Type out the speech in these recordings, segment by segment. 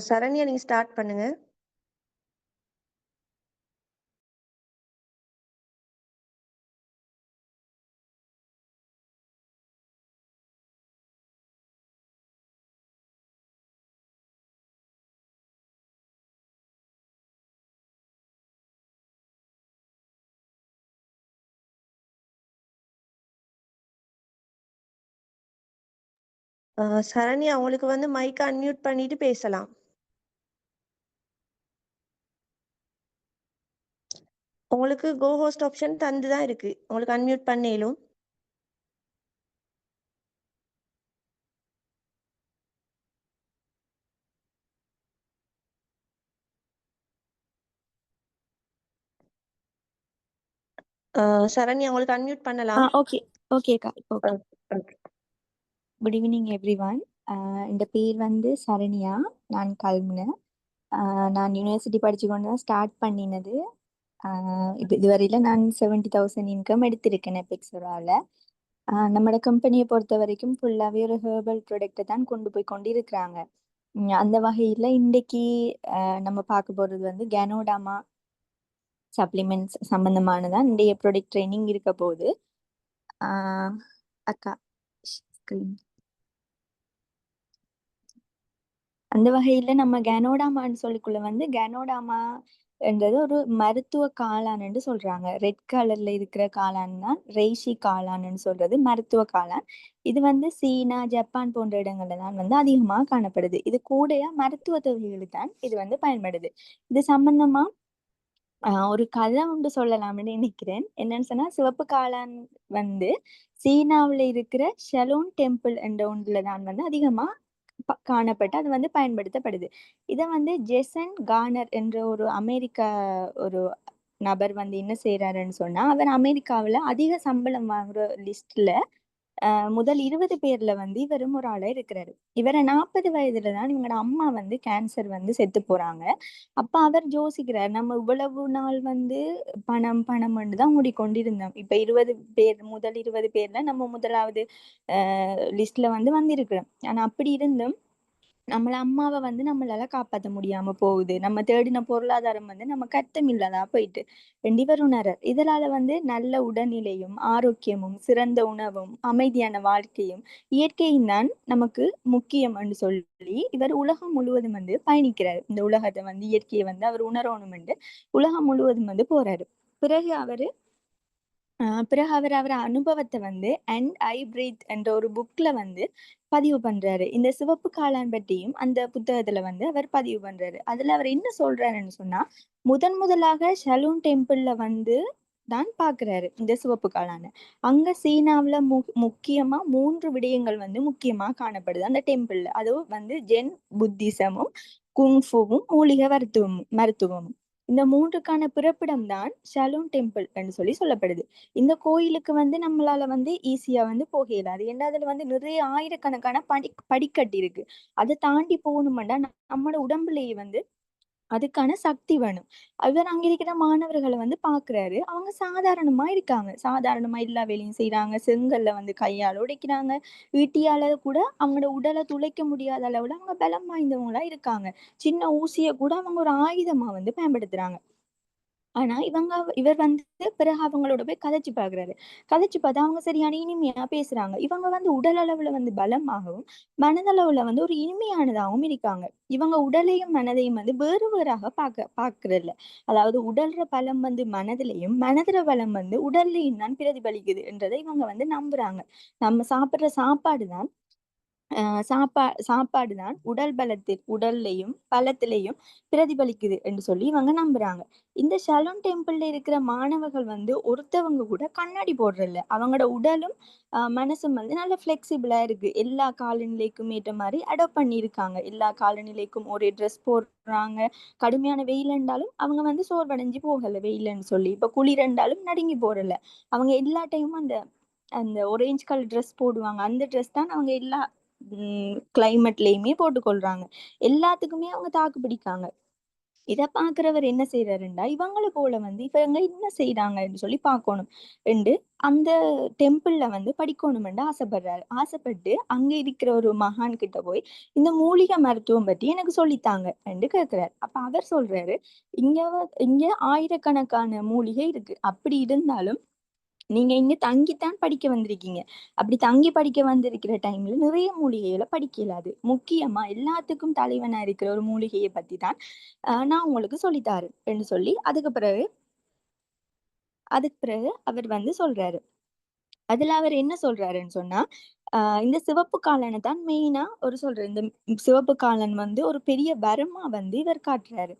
சரண்யா நீங்க ஸ்டார்ட் பண்ணுங்க. சரண்யா உங்களுக்கு வந்து மைக் அன்மியூட் பண்ணிட்டு பேசலாம். உங்களுக்கு கோ ஹோஸ்ட் ஆப்ஷன் தந்துதான் இருக்கு. உங்களுக்கு அன்மியூட் பண்ணேலும். சரண்யா உங்களுக்கு அன்மியூட் பண்ணலாம். ஓகே ஓகேக்கா. Okay. Okay. Good evening every one. இந்த பேர் வந்து சரண்யா. நான் கல்முனை. நான் யூனிவர்சிட்டி படிச்சு கொண்டு தான் ஸ்டார்ட் பண்ணினது. இப்போ இதுவரையில் நான் 70,000 இன்கம் எடுத்திருக்கேன் எபிக்ஸரால். நம்மளோட கம்பெனியை பொறுத்த வரைக்கும் ஃபுல்லாகவே ஒரு ஹெர்பல் ப்ராடக்டை தான் கொண்டு போய் கொண்டு இருக்கிறாங்க. அந்த வகையில் இன்றைக்கு நம்ம பார்க்க போகிறது வந்து கேனோடாமா சப்ளிமெண்ட்ஸ் சம்பந்தமானதான் இன்றைய ப்ராடக்ட் ட்ரைனிங் இருக்க போகுது. அக்கா ஸ்க்ரீன். அந்த வகையில நம்ம கேனோடாமான்னு சொல்லிக்குள்ள வந்து கேனோடாமா என்றது ஒரு மருத்துவ காளான்னு சொல்றாங்க. ரெட் கலர்ல இருக்கிற காளான் தான் ரெய்ஷி காளான்னு சொல்றது மருத்துவ காளான். இது வந்து சீனா, ஜப்பான் போன்ற இடங்கள்ல தான் வந்து அதிகமாக காணப்படுது. இது கூடயா மருத்துவ தேவைகளுக்கு தான் இது வந்து பயன்படுது. இது சம்பந்தமா ஒரு கதை உண்டு சொல்லலாம்னு நினைக்கிறேன். என்னன்னு சொன்னா, சிவப்பு காளான் வந்து சீனாவுல இருக்கிற ஷெலோன் டெம்பிள் என்ற ஒன்றுல தான் வந்து அதிகமா காணப்பட்டு அது வந்து பயன்படுத்தப்படுது. இதை வந்து ஜெசன் கார்னர் என்ற ஒரு அமெரிக்கா ஒரு நபர் வந்து என்ன செய்யறாருன்னு சொன்னா, அவர் அமெரிக்காவுல அதிக சம்பளம் வாங்குற லிஸ்ட்ல முதல் 20 பேர்ல வந்து இவரும் ஒரு ஆளா இருக்கிறாரு. இவரை 40 வயதுல தான் இவங்களோட அம்மா வந்து கேன்சர் வந்து செத்து போறாங்க. அப்ப அவர் யோசிக்கிறார், நம்ம இவ்வளவு நாள் வந்து பணம் பணம் தான் மூடிக்கொண்டிருந்தோம். இப்ப 20 பேர் முதல் 20 பேர்ல நம்ம முதலாவது லிஸ்ட்ல வந்து வந்திருக்கிறோம். ஆனா அப்படி இருந்தும் நம்மள அம்மாவை வந்து நம்மளால காப்பாற்ற முடியாம போகுது. நம்ம தேடின பொருளாதாரம் வந்து நம்ம கட்டமில்லதா போயிட்டு இவர் உணரர். இதனால வந்து நல்ல உடல்நிலையும் ஆரோக்கியமும் சிறந்த உணவும் அமைதியான வாழ்க்கையும் இயற்கையும் தான் நமக்கு முக்கியம் என்று சொல்லி இவர் உலகம் முழுவதும் வந்து பயணிக்கிறார். இந்த உலகத்தை வந்து இயற்கையை வந்து அவர் உணரணும் என்று உலகம் முழுவதும் வந்து போறாரு. பிறகு அவர் அனுபவத்தை வந்து அண்ட் ஐ பிரீத் என்ற ஒரு புக்ல வந்து பதிவு பண்றாரு. இந்த சிவப்பு காளான் பற்றியும் அந்த புத்தகத்துல வந்து அவர் பதிவு பண்றாரு. அதுல அவர் என்ன சொல்றாருன்னு சொன்னா, முதலாக ஷலூன் டெம்பிள்ல வந்து தான் பாக்குறாரு இந்த சிவப்பு காளான. அங்க சீனாவுல முக்கியமா 3 விடயங்கள் வந்து முக்கியமா காணப்படுது அந்த டெம்பிள்ல. அதுவும் வந்து ஜென் புத்திசமும் குங்ஃபுவும் மூலிகை மருத்துவமும். இந்த 3க்கான பிறப்பிடம் தான் ஷலூன் டெம்பிள் என்று சொல்லப்படுது. இந்த கோயிலுக்கு வந்து நம்மளால வந்து ஈஸியா வந்து போக இயலாது. ஏன்னா அதுல வந்து நிறைய ஆயிரக்கணக்கான படிக்கட்டு இருக்கு. அதை தாண்டி போகணும்னா நம்மளோட உடம்புலயே வந்து அதுக்கான சக்தி வேணும். அவர் அங்க இருக்கிற மாணவர்களை வந்து பாக்குறாரு. அவங்க சாதாரணமா இருக்காங்க. சாதாரணமா எல்லா வேலையும் செய்யறாங்க. செங்கல்ல வந்து கையால உடைக்கிறாங்க. ஈட்டியால கூட அவங்களோட உடலை துளைக்க முடியாத அளவுல அவங்க பலம் வாய்ந்தவங்களா இருக்காங்க. சின்ன ஊசிய கூட அவங்க ஒரு ஆயுதமா வந்து பயன்படுத்துறாங்க. ஆனா இவர் வந்து பிறகு அவங்களோட போய் கதைச்சு பாக்குறாரு. கதைச்சு பார்த்தா அவங்க சரியான இனிமையா பேசுறாங்க. இவங்க வந்து உடல் அளவுல வந்து பலமாகவும் மனதளவுல வந்து ஒரு இனிமையானதாகவும் இருக்காங்க. இவங்க உடலையும் மனதையும் வந்து வேறு வேறாக பாக்குறதில்ல. அதாவது உடல்ற பலம் வந்து மனதிலையும் மனதுற பலம் வந்து உடல்லையும் தான் பிரதிபலிக்குது என்றதை இவங்க வந்து நம்புறாங்க. நம்ம சாப்பிடுற சாப்பாடு தான் சாப்பாடு தான் உடல்லையும் பலத்திலையும் பிரதிபலிக்குது என்று சொல்லி இவங்க நம்புறாங்க. இந்த ஷலோன் டெம்பிள்ல இருக்கிற மாணவர்கள் வந்து ஒருத்தவங்க கூட கண்ணாடி போடுறதில்ல. அவங்களோட உடலும் மனசும் வந்து நல்ல பிளெக்சிபிளா இருக்கு. எல்லா காலநிலைக்கும் ஏற்ற மாதிரி அடாப்ட் பண்ணியிருக்காங்க. எல்லா காலநிலைக்கும் ஒரே ட்ரெஸ் போடுறாங்க. கடுமையான வெயில் இருந்தாலும் அவங்க வந்து சோர்வடைஞ்சு போகல வெயில்னு சொல்லி. இப்ப குளிர் இருந்தாலும் நடுங்கி போறல. அவங்க எல்லா டைமும் அந்த அந்த ஒரேஞ்ச் கலர் ட்ரெஸ் போடுவாங்க. அந்த ட்ரெஸ் தான் அவங்க எல்லா கிளைமேட்லயுமே போட்டுக்கொள்றாங்க. எல்லாத்துக்குமே அவங்க தாக்கு பிடிக்காங்க. இத பாக்குறவர் என்ன செய்றாருண்டா, இவங்கள போல வந்து இவங்க என்ன செய்றாங்கன்னு சொல்லி பாக்கணும் என்று அந்த டெம்பிள்ல வந்து படிக்கணுமென்று ஆசைப்படுறாரு. ஆசைப்பட்டு அங்க இருக்கிற ஒரு மகான் கிட்ட போய், இந்த மூலிகை மருத்துவம் பத்தி எனக்கு சொல்லித்தாங்க என்று கேட்கிறாரு. அப்ப அவர் சொல்றாரு, இங்க ஆயிரக்கணக்கான மூலிகை இருக்கு. அப்படி இருந்தாலும் நீங்க இங்க தங்கித்தான் படிக்க வந்திருக்கீங்க. அப்படி தங்கி படிக்க வந்திருக்கிற டைம்ல நிறைய மூலிகைகள படிக்க இயலாது. முக்கியமா எல்லாத்துக்கும் தலைவனா இருக்கிற ஒரு மூலிகைய பத்தி தான் நான் உங்களுக்கு சொல்லி தாரேன்னு சொல்லி, அதுக்கு பிறகு அவர் வந்து சொல்றாரு. அதுல அவர் என்ன சொல்றாருன்னு சொன்னா, இந்த சிவப்பு காளான தான் மெயினா ஒரு சொல்றாரு. இந்த சிவப்பு காளான் வந்து ஒரு பெரிய வரமா வந்து இவர் காட்டுறாரு.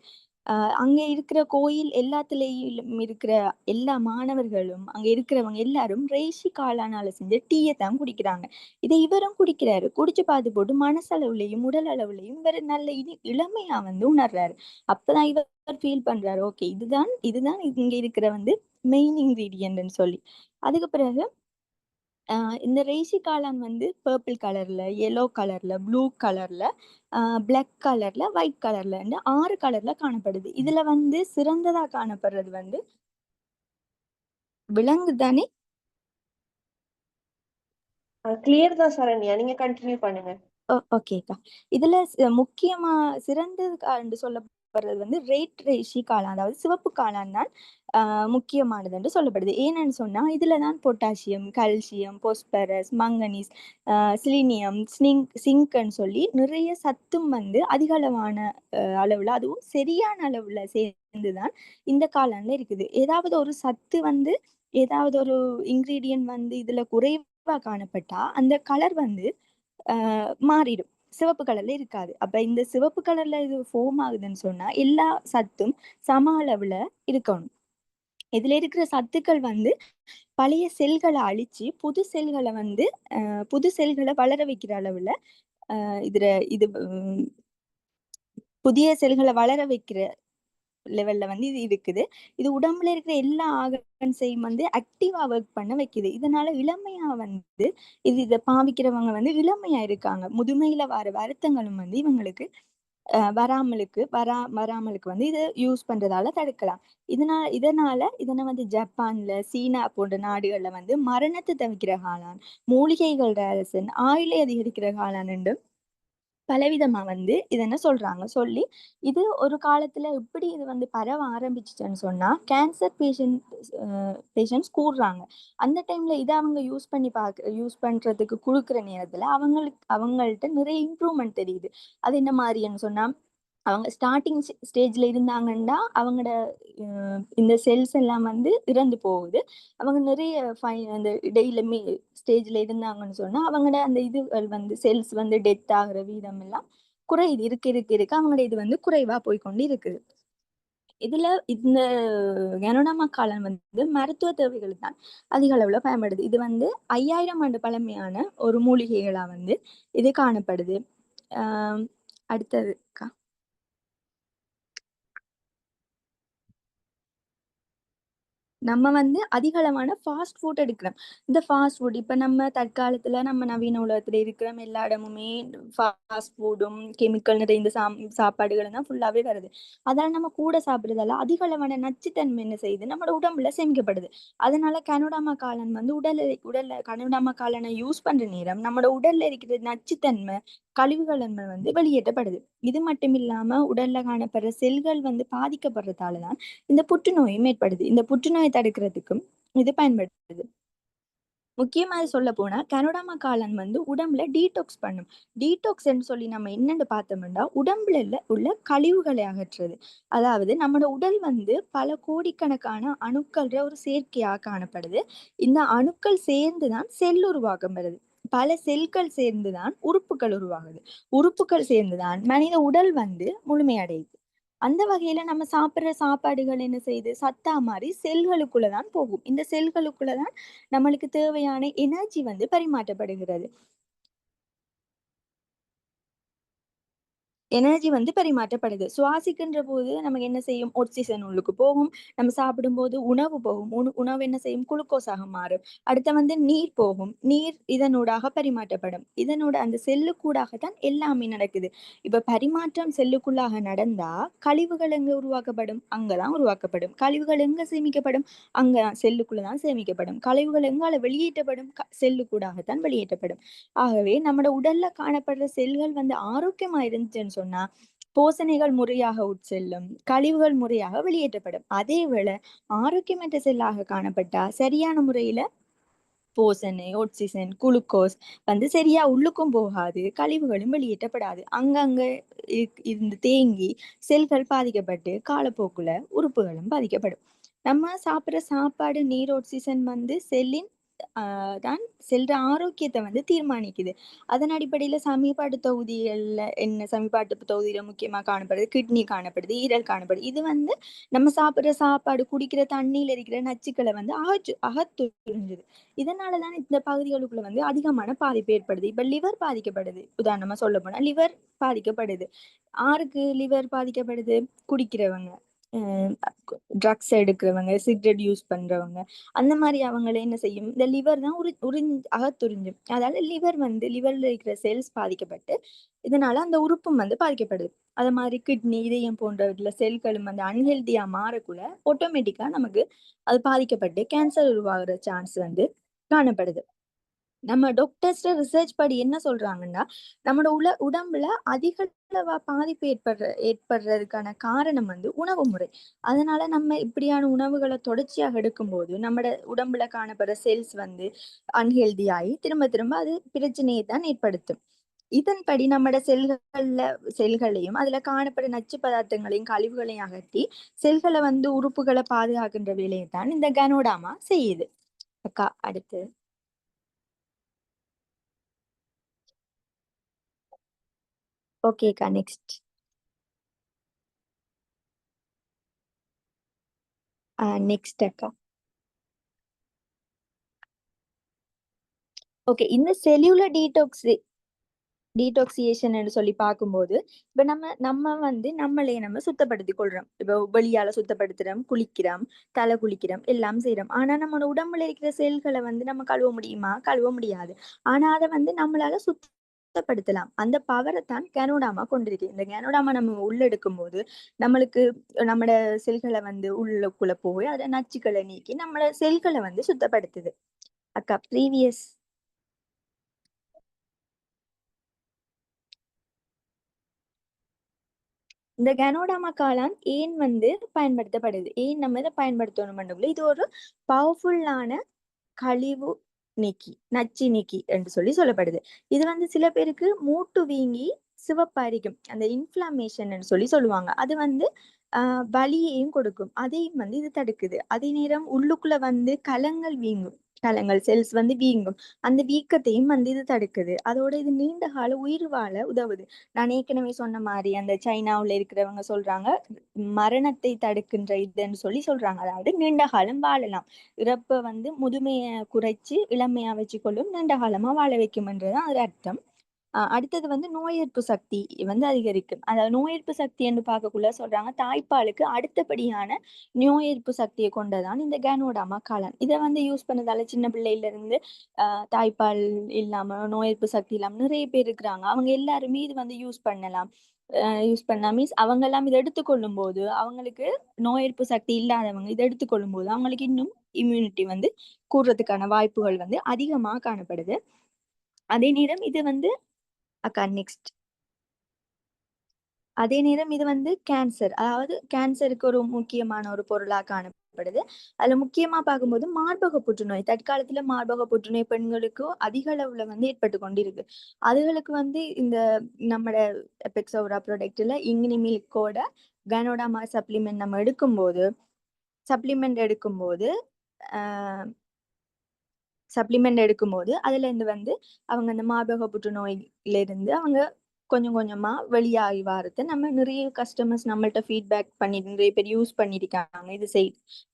அ அங்க இருக்கிற கோயில் எல்லாத்துலயும் இருக்கிற எல்லா மாணவர்களும், அங்க இருக்கிறவங்க எல்லாரும் reishi காளானால செஞ்ச டீய தான் குடிக்கிறாங்க. இத இவரும் குடிக்கிறாரு. குடிச்சு பார்த்து போட்டு மனசளவுலயும், உடல் அளவுலயும் இவரு நல்ல இளமையா வந்து உணர்றாரு. அப்பதான் இவர் ஃபீல் பண்றாரு. ஓகே இதுதான் இங்க இருக்கிற வந்து மெயின் இன்கிரீடியன்ட்ன்னு சொல்லி. அதுக்கு பிறகு அ இந்த reishi காளான் வந்து பர்பிள் கலர்ல, எல்லோ கலர்ல, ப்ளூ கலர்ல, பிளாக் கலர்ல, ஒயிட் கலர்லன்னு 6 கலர்ல காணப்படுது. இதுல வந்து சிறந்ததா காணப்படுறது வந்து விலங்கு தானே? கிளியர் தான் சரண்யா. நீங்க கன்டின்யூ பண்ணுங்க. ஓகேக்கா. இதுல முக்கியமா சிறந்தது என்று சொல்லப்படுறது வந்து reishi காளான். அதாவது சிவப்பு காளான் தான் முக்கியமானது என்று சொல்லப்படுது. ஏனென்னு சொன்னா, இதுல தான் potassium, calcium, phosphorus, manganese, selenium, சிங்க்ன்னு சொல்லி நிறைய சத்தும் வந்து அதிக அளவான அளவுல, அதுவும் சரியான அளவுல சேர்ந்து தான் இந்த காளான்ல இருக்குது. ஏதாவது ஒரு சத்து வந்து ஏதாவது ஒரு இன்கிரீடியன்ட் வந்து இதுல குறைவா காணப்பட்டா, அந்த கலர் வந்து மாறிடும். சிவப்பு கலர்ல இருக்காது. அப்ப இந்த சிவப்பு கலர்ல இது ஃபார்ம் ஆகுதுன்னு சொன்னா, எல்லா சத்தும் சம அளவுல இருக்கணும். இதுல இருக்கிற சத்துக்கள் வந்து பழைய செல்கள அழிச்சு, புது செல்கள வளர வைக்கிற அளவுல, இதுல இது புதிய செல்கள வளர வைக்கிற லெவல்ல வந்து இது இருக்குது. இது உடம்புல இருக்கிற எல்லா ஆர்கன்ஸையும் வந்து ஆக்டிவா வொர்க் பண்ண வைக்குது. இதனால இளமையா வந்து இத பாவிக்கிறவங்க வந்து இளமையா இருக்காங்க. முதுமையில வர வருத்தங்களும் வந்து இவங்களுக்கு வராமலுக்கு வந்து இத யூஸ் பண்றதால தடுக்கலாம். இதனால வந்து ஜப்பான்ல, சீனா போன்ற நாடுகள்ல வந்து மரணத்த தவிர்க்கிற காளான், மூலிகைகளோட அரசன், ஆயுளை அதிகரிக்கிற காளான் பலவிதமா வந்து இத என்ன சொல்றாங்க. சொல்லி இது ஒரு காலத்துல எப்படி இது வந்து பரவ ஆரம்பிச்சுச்சுன்னு சொன்னா, கேன்சர் பேஷண்ட்ஸ் கூடுறாங்க. அந்த டைம்ல இத அவங்க யூஸ் பண்றதுக்கு குடுக்குற நேரத்துல அவங்கள்ட்ட நிறைய இம்ப்ரூவ்மெண்ட் தெரியுது. அது என்ன மாரின்னு சொன்னா, அவங்க ஸ்டார்ட்டிங் ஸ்டேஜ்ல இருந்தாங்கன்னா, அவங்களோட இந்த செல்ஸ் எல்லாம் வந்து இறந்து போகுது. அவங்க நிறைய அந்த இடையில ஸ்டேஜ்ல இருந்தாங்கன்னு சொன்னா, அவங்களோட அந்த இதுகள் வந்து செல்ஸ் வந்து டெத் ஆகுற வீதம் எல்லாம் குறையுது. இருக்க அவங்களோட இது வந்து குறைவா போய்க்கொண்டு இருக்குது. இதுல இந்த கனோடாமா காளான் வந்து மருத்துவ தேவைகளுக்கு தான் அதிக அளவுல பயன்படுது. இது வந்து 5000 ஆண்டு பழமையான ஒரு மூலிகைகளா வந்து இது காணப்படுது. ஆஹ் அடுத்தது நம்ம வந்து அதிக அளவான ஃபாஸ்ட் ஃபுட் எடுக்கிறோம். இந்த ஃபாஸ்ட் ஃபுட் இப்ப நம்ம தற்காலத்துல நம்ம நவீன உலகத்துல இருக்கிற எல்லா இடமுமே ஃபாஸ்ட் ஃபுட்டும், கெமிக்கல் நிறைந்த சாப்பாடுகளும் தான் ஃபுல்லாவே வருது. அதனால நம்ம கூட சாப்பிடுறதால அதிக அளவான நச்சுத்தன்மை என்ன செய்யுது? நம்மளோட உடம்புல சேமிக்கப்படுது. அதனால கனோடாமா காளான் வந்து உடல்ல கனோடாமா காளானை யூஸ் பண்ற நேரம் நம்மளோட உடல்ல இருக்கிற நச்சுத்தன்மை, கழிவுகள் வந்து வெளியேற்றப்படுது. இது மட்டும் இல்லாம உடல்ல காணப்படுற செல்கள் வந்து பாதிக்கப்படுறதால தான் இந்த புற்றுநோயும் ஏற்படுது. இந்த புற்றுநோயை தடுக்கிறதுக்கும் இது பயன்படுது. முக்கியமா சொல்ல போனா கனோடாமா காளான் வந்து உடம்புல டீடாக்ஸ் பண்ணும். டீடாக்ஸ்ன்னு சொல்லி நம்ம என்னன்னு பார்த்தோம்னா உள்ள கழிவுகளை அகற்றுறது. அதாவது நம்மளோட உடல் வந்து பல கோடிக்கணக்கான அணுக்கள்ற ஒரு சேர்க்கையா காணப்படுது. இந்த அணுக்கள் சேர்ந்துதான் செல் உருவாக்கம் வருது. பல செல்கள் சேர்ந்துதான் உறுப்புகள் உருவாகுது. உறுப்புகள் சேர்ந்துதான் மனித உடல் வந்து முழுமையடையுது. அந்த வகையில நம்ம சாப்பிடுற சாப்பாடுகள் என்ன செய்யுது? சத்தா மாறி செல்களுக்குள்ள தான் போகும். இந்த செல்களுக்குள்ள தான் நம்மளுக்கு தேவையான எனர்ஜி வந்து பரிமாற்றப்படுகிறது. எனர்ஜி வந்து பரிமாற்றப்படுது. சுவாசிக்கின்ற போது நமக்கு என்ன செய்யும்? ஆக்ஸிஜன் உள்ளுக்கு போகும். நம்ம சாப்பிடும்போது உணவு போகும். உணவு என்ன செய்யும்? குளுக்கோஸாக மாறும். அடுத்து வந்து நீர் போகும். நீர் இதனூடாக பரிமாற்றப்படும். இதனோட அந்த செல்லுக்கூடாக தான் எல்லாமே நடக்குது. இப்ப பரிமாற்றம் செல்லுக்குள்ளாக நடந்தா, கழிவுகள் எங்க உருவாக்கப்படும்? அங்க தான் உருவாக்கப்படும். கழிவுகள் எங்க சேமிக்கப்படும்? அங்க செல்லுக்குள்ள தான் சேமிக்கப்படும். கழிவுகள் எங்கால வெளியேற்றப்படும்? செல்லுக்கூடாக தான் வெளியேற்றப்படும். ஆகவே நம்மட உடல்ல காணப்படுற செல்கள் வந்து ஆரோக்கியமா இருந்துச்சுன்னு சொன்னா போசணைகள் முறையாக உட்செல்லும், கழிவுகள் முறையாக வெளியேற்றப்படும். அதேவேளை ஆரோக்கியமற்ற செல்லாக காணப்பட்டா சரியான முறையில போசனை, ஆக்சிஜன், குளுக்கோஸ் வந்து சரியா உள்ளுக்கும் போகாது, கழிவுகளும் வெளியேற்றப்படாது. அங்கங்க இருந்து தேங்கி செல்கள் பாதிக்கப்பட்டு காலப்போக்குல உறுப்புகளும் பாதிக்கப்படும். நம்ம சாப்பிடுற சாப்பாடு, நீர், ஆக்சிஜன் வந்து செல்லின் தான் செல்ற ஆரோக்கியத்தை வந்து தீர்மானிக்குது. அதன் அடிப்படையில சமிபாட்டு தொகுதிகள்ல என்ன சமிபாட்டு தொகுதியில முக்கியமா காணப்படுது? கிட்னி காணப்படுது, ஈரல் காணப்படுது. இது வந்து நம்ம சாப்பிடுற சாப்பாடு, குடிக்கிற தண்ணியில இருக்கிற நச்சுக்களை வந்து அகத்துறிஞ்சுது. இதனாலதான் இந்த பகுதிகளுக்குள்ள வந்து அதிகமான பாதிப்பு ஏற்படுது. இப்ப லிவர் பாதிக்கப்படுது. உதாரணமா சொல்ல போனா லிவர் பாதிக்கப்படுது. யாருக்கு லிவர் பாதிக்கப்படுது? குடிக்கிறவங்க, ட்ரக்ஸ் எடுக்கிறவங்க, சிகரெட் யூஸ் பண்றவங்க, அந்த மாதிரி அவங்கள என்ன செய்யும்? இந்த லிவர் தான் அகத்துறிஞ்சும். அதாவது லிவர்ல இருக்கிற செல்ஸ் பாதிக்கப்பட்டு இதனால அந்த உறுப்பும் வந்து பாதிக்கப்படுது. அது மாதிரி கிட்னி, இதயம் போன்ற செல்களும் வந்து அன்ஹெல்தியா மாறக்குள்ள ஆட்டோமேட்டிக்கா நமக்கு அது பாதிக்கப்பட்டு கேன்சர் உருவாகுற சான்ஸ் வந்து காணப்படுது. நம்ம டாக்டர்ஸ் ரிசர்ச் படி என்ன சொல்றாங்கன்னா, நம்மளோட உடம்புல அதிக அளவா பாதிப்பு ஏற்படுறதுக்கான காரணம் வந்து உணவு முறை. அதனால நம்ம இப்படியான உணவுகளை தொடர்ச்சியாக எடுக்கும்போது நம்மட உடம்புல காணப்படுற செல்ஸ் வந்து அன்ஹெல்தி ஆகி திரும்ப திரும்ப அது பிரச்சனையை தான் ஏற்படுத்தும். இதன்படி நம்மட செல்களையும் அதுல காணப்படுற நச்சு பதார்த்தங்களையும் கழிவுகளையும் அகற்றி செல்களை வந்து உறுப்புகளை பாதுகாக்கின்ற வேலையை தான் இந்த கனோடாமா செய்யுது. அக்கா அடுத்து. ஓகேக்கா, நெக்ஸ்ட். நெக்ஸ்ட் அக்கா. ஓகே, இந்த செல்லுலர் டீடாக்சியேஷன் சொல்லி பார்க்கும்போது இப்ப நம்ம வந்து நம்ம சுத்தப்படுத்திக் கொள்றோம். இப்ப வெளியால சுத்தப்படுத்துறோம், குளிக்கிறோம், தலை குளிக்கிறோம், எல்லாம் செய்யறோம். ஆனா நம்ம உடம்புல இருக்கிற செல்களை வந்து நம்ம கழுவ முடியுமா? கழுவ முடியாது. ஆனா அதை வந்து நம்மளால சுத்தப்படுத்தலாம். அந்த பவரை தான் கனோடாமா கொண்டிருக்கு. இந்த கனோடாமா நம்ம உள்ள எடுக்கும் போது நம்மளுக்கு நம்மட செல்களை வந்து உள்ளுக்குள்ள போய் அதை நச்சுக்களை நீக்கி நம்மள செல்களை வந்து சுத்தப்படுத்துது. அக்கா ப்ரீவியஸ். இந்த கனோடாமா காளான் ஏன் வந்து பயன்படுத்தப்படுது? ஏன் நம்ம இதை பயன்படுத்தணும்? இது ஒரு பவர்ஃபுல்லான கழிவு நீக்கி, நச்சு நீக்கி என்று சொல்லப்படுது. இது வந்து சில பேருக்கு மூட்டு வீங்கி சிவப்பரிக்கும், அந்த இன்ஃபிளமேஷன் சொல்லுவாங்க. அது வந்து வலியையும் கொடுக்கும். அதையும் வந்து இது தடுக்குது. அதே நேரம் உள்ளுக்குள்ள வந்து கலங்கள் செல்ஸ் வந்து வீங்கும். அந்த வீக்கத்தையும் வந்து இது தடுக்குது. அதோட இது நீண்ட கால உயிர் வாழ உதவுது. நான் ஏற்கனவே சொன்ன மாதிரி அந்த சைனாவுல இருக்கிறவங்க சொல்றாங்க, மரணத்தை தடுக்கின்ற இதுன்னு சொல்றாங்க. அதாவது நீண்ட காலம் வாழலாம். இறப்ப வந்து முதுமையை குறைச்சு இளமையா வச்சுக்கொள்ளும், நீண்ட காலமா வாழ வைக்கும்ன்றதுதான் அது அர்த்தம். அடுத்தது வந்து நோய் எதிர்ப்பு சக்தி வந்து அதிகரிக்கும். அதாவது நோய் எதிர்ப்பு சக்தி என்று பார்க்கக்குள்ள சொல்றாங்க, தாய்ப்பாலுக்கு அடுத்தபடியான நோய் எதிர்ப்பு சக்தியை கொண்டதான் இந்த கனோடாமா காளான். இதை வந்து யூஸ் பண்ணதால சின்ன பிள்ளையில இருந்து தாய்ப்பால் இல்லாம, நோய் எதிர்ப்பு சக்தி இல்லாம நிறைய பேர் இருக்கிறாங்க. அவங்க எல்லாருமே இது வந்து யூஸ் பண்ணலாம். யூஸ் பண்ணலாம் மீன்ஸ் அவங்க எல்லாம் இதை எடுத்துக்கொள்ளும் போது அவங்களுக்கு நோய் எதிர்ப்பு சக்தி இல்லாதவங்க இதை எடுத்துக்கொள்ளும் போது அவங்களுக்கு இன்னும் இம்யூனிட்டி வந்து கூடுறதுக்கான வாய்ப்புகள் வந்து அதிகமா காணப்படுது. அதே நேரம் இது வந்து அக்கா நெக்ஸ்ட். அதே நேரம் இது வந்து கேன்சர், அதாவது கேன்சருக்கு ஒரு முக்கியமான ஒரு பொருளா காணப்படுது. அதுல முக்கியமா பார்க்கும்போது மார்பக புற்றுநோய், தற்காலத்துல மார்பக புற்றுநோய் பெண்களுக்கு அதிக அளவுல வந்து ஏற்பட்டு கொண்டிருக்கு. அதுகளுக்கு வந்து இந்த நம்ம எபெக்ஸோரா ப்ராடக்ட்ல இங்கினி மில்கோட கனோடாமா சப்ளிமெண்ட் எடுக்கும்போது அதுல இருந்து வந்து அவங்க அந்த மார்பக புற்றுநோயில இருந்து அவங்க கொஞ்சம் கொஞ்சமா வெளியாகி வாரத்தை நம்ம நிறைய கஸ்டமர்ஸ் நம்மள்ட்ட ஃபீட்பேக் பண்ணி நிறைய பேர் யூஸ் பண்ணிருக்காங்க.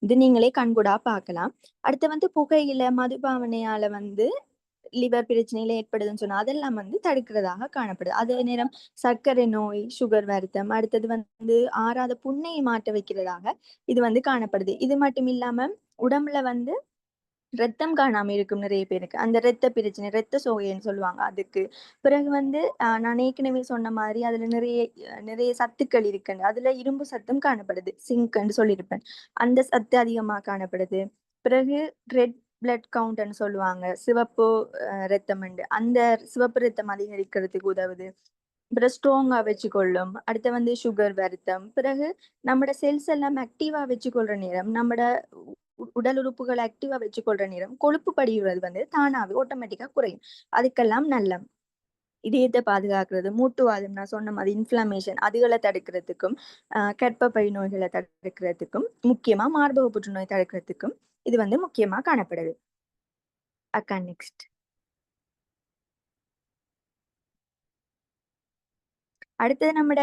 இது நீங்களே கண்கூடா பார்க்கலாம். அடுத்து வந்து புகையில மதுபாவனையால வந்து லிவர் பிரச்சனையில ஏற்படுதுன்னு சொன்னா அதெல்லாம் வந்து தடுக்கிறதாக காணப்படுது. அதே நேரம் சர்க்கரை நோய், சுகர் வருத்தம், அடுத்தது வந்து ஆறாத புண்ணையை மாற்ற வைக்கிறதாக இது வந்து காணப்படுது. இது மட்டும் இல்லாம உடம்புல வந்து ரத்தம் காணாம இருக்கும் நிறைய பேருக்கு. அந்த ரத்த பிரச்சனை, ரத்த சோகைன்னு சொல்லுவாங்க அதுக்கு. பிறகு வந்து நான் ஏற்கனவே சொன்ன மாதிரி அதுல நிறைய சத்துக்கள் இருக்குங்க. அதுல இரும்பு சத்தும் காணப்படுது. சிங்க்ன்னு சொல்லியிருப்பேன். அந்த சத்து அதிகமா காணப்படுது. பிறகு ரெட் பிளட் கவுண்ட்ன்னு சொல்லுவாங்க. சிவப்பு ரத்தம்ண்டு. அந்த சிவப்பு ரத்தம் அதிகரிக்கிறதுக்கு உதவுது. அப்புறம் ஸ்ட்ராங்கா வச்சுக்கொள்ளும். அடுத்து வந்து சுகர் வருத்தம். பிறகு நம்மட செல்ஸ் எல்லாம் ஆக்டிவா வச்சுக்கொள்ற நேரம், நம்மட உடல் உறுப்புகள் ஆக்டிவா வச்சுக்கொள்ற நேரம், கொழுப்பு படிவது வந்து தானாவே ஆட்டோமேட்டிக்கா குறையும். அதுக்கெல்லாம் நல்ல இதயத்தை பாதுகாக்கிறது, மூட்டுவாதம் நான் சொன்ன மாதிரி இன்ஃப்ளமேஷன் அதுகளை தடுக்கிறதுக்கும், கர்ப்பப்பை நோய்களை தடுக்கிறதுக்கும், முக்கியமா மார்பக புற்றுநோய் தடுக்கிறதுக்கும் இது வந்து முக்கியமா காணப்படுது. அக்கா நெக்ஸ்ட். அடுத்தது நம்மட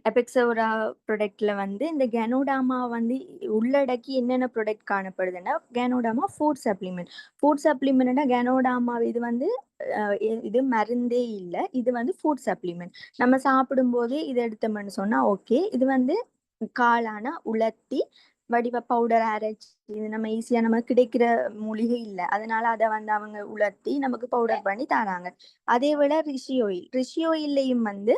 எபெக்ஸோரா ப்ராடக்ட்ல வந்து இந்த கனோடாமா வந்து உள்ளடக்கி என்னென்ன ப்ராடக்ட் காணப்படுதுன்னா கனோடாமா ஃபுட் சப்ளிமெண்ட். ஃபுட் சப்ளிமெண்ட்னா கனோடாமா இது வந்து இது மருந்தே இல்லை, இது வந்து ஃபுட் சப்ளிமெண்ட். நம்ம சாப்பிடும்போது இதை எடுத்தோம்னு சொன்னா ஓகே. இது வந்து காளான உலர்த்தி வடிவ பவுடர் அரைச்சி இது நம்ம ஈஸியா நம்ம கிடைக்கிற மூலிகை இல்லை, அதனால அதை வந்து அவங்க உலர்த்தி நமக்கு பவுடர் பண்ணி தராங்க. அதே விட ரிஷி ஆயில்லையும் வந்து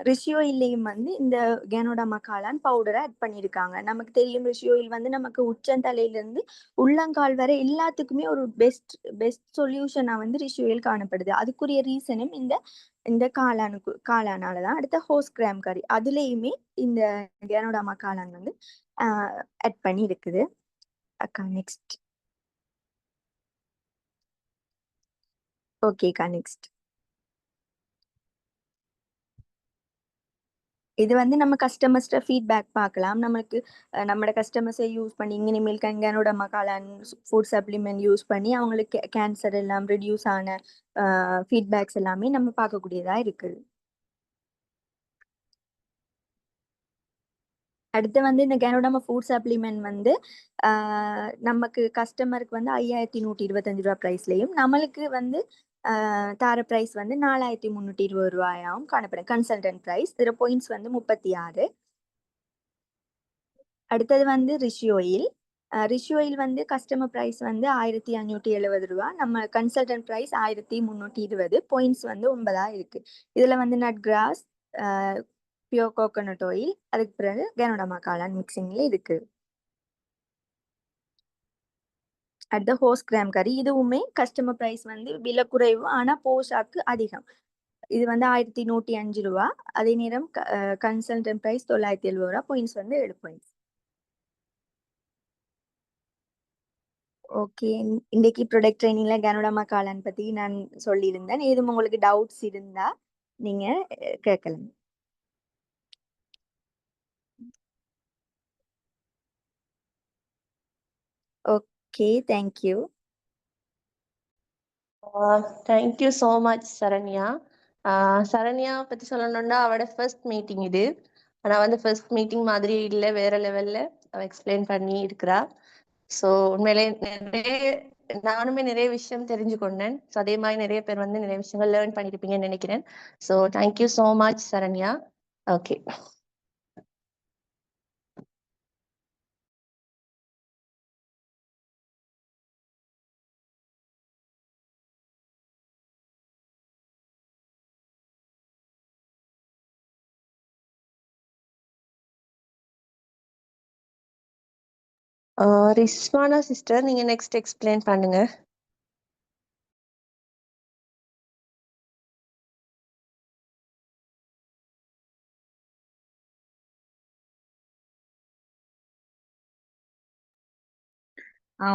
ரிஷி ஆயில்லையும் வந்து இந்த கனோடாமா காளான் பவுடரை ஆட் பண்ணியிருக்காங்க. நமக்கு தெரியும் ரிஷி ஆயில் வந்து நமக்கு உச்சந்தலையில இருந்து உள்ளங்கால் வரை எல்லாத்துக்குமே ஒரு பெஸ்ட் சொல்யூஷனா வந்து ரிஷி ஆயில் காணப்படுது. அதுக்குரிய ரீசனும் இந்த இந்த காளானாலதான். அடுத்த ஹோஸ் கிராம் கறி அதுலயுமே இந்த கனோடாமா காளான் வந்து ஆட் பண்ணி இருக்குது. அக்கா நெக்ஸ்ட். ஓகேக்கா நெக்ஸ்ட். இது வந்து நம்ம கஸ்டமர்ஸ்ட ஃபீட்பேக் பார்க்கலாம். நம்மளுக்கு நம்மளோட கஸ்டமர்ஸை யூஸ் பண்ணி இனிமேல் கங்கனோட மகாலான் ஃபுட் சப்ளிமெண்ட் யூஸ் பண்ணி அவங்களுக்கு கேன்சர் எல்லாம் ரெடியூஸ் ஆன ஃபீட்பேக்ஸ் எல்லாமே நம்ம பார்க்கக்கூடியதா இருக்குது. அடுத்து வந்து இந்த கனோடாமா ஃபுட் சப்ளிமெண்ட் வந்து நமக்கு கஸ்டமருக்கு வந்து 5125 ப்ரைஸ்லையும், நம்மளுக்கு வந்து தார ப்ரைஸ் வந்து 4320 காணப்படும். Consultant price. இதில் பாயிண்ட்ஸ் வந்து 36. அடுத்தது வந்து ரிஷி ஆயில். ரிஷி ஆயில் வந்து கஸ்டமர் ப்ரைஸ் வந்து 1570 நம்ம கன்சல்டன்ட் ப்ரைஸ் 1320. பாயிண்ட்ஸ் வந்து 9 இருக்கு. இதுல வந்து nut cross, pure coconut oil, அதுக்கு பிறகு கனோடாமா காளான் மிக்சிங்ல இருக்கு. அடுத்த ஹோஸ் கிராம் கறி. இதுவுமே கஸ்டமர் ப்ரைஸ் வந்து விலை குறைவு, ஆனா போஷாக்கு அதிகம். இது வந்து 1105. அதே நேரம் கன்சல்டன்ட் ப்ரைஸ் 970. பாயிண்ட்ஸ் வந்து 7 பாயிண்ட்ஸ். ஓகே. இன்னைக்கு ப்ராடக்ட் ட்ரைனிங்ல கனோடாமா காளான் பத்தி நான் சொல்லியிருந்தேன். ஏதும் உங்களுக்கு டவுட்ஸ் இருந்தா நீங்க கேட்கலாம். Okay, thank you. Thank you so much Saranya. Saranya பற்றி சொல்லணும்னா அவட ஃபர்ஸ்ட் மீட்டிங் இது. ஆனால் வந்து ஃபர்ஸ்ட் மீட்டிங் மாதிரி இல்லை, வேற லெவலில் அவள் எக்ஸ்பிளைன் பண்ணி இருக்கிறா. ஸோ உண்மையிலே நானுமே நிறைய விஷயம் தெரிஞ்சு கொண்டேன். ஸோ அதே மாதிரி நிறைய பேர் வந்து நிறைய விஷயங்கள் லேர்ன் பண்ணியிருப்பீங்கன்னு நினைக்கிறேன். So thank you so much Saranya. Okay. Rizwana sister, நீங்க நெக்ஸ்ட் எக்ஸ்பிளைன் பண்ணுங்க.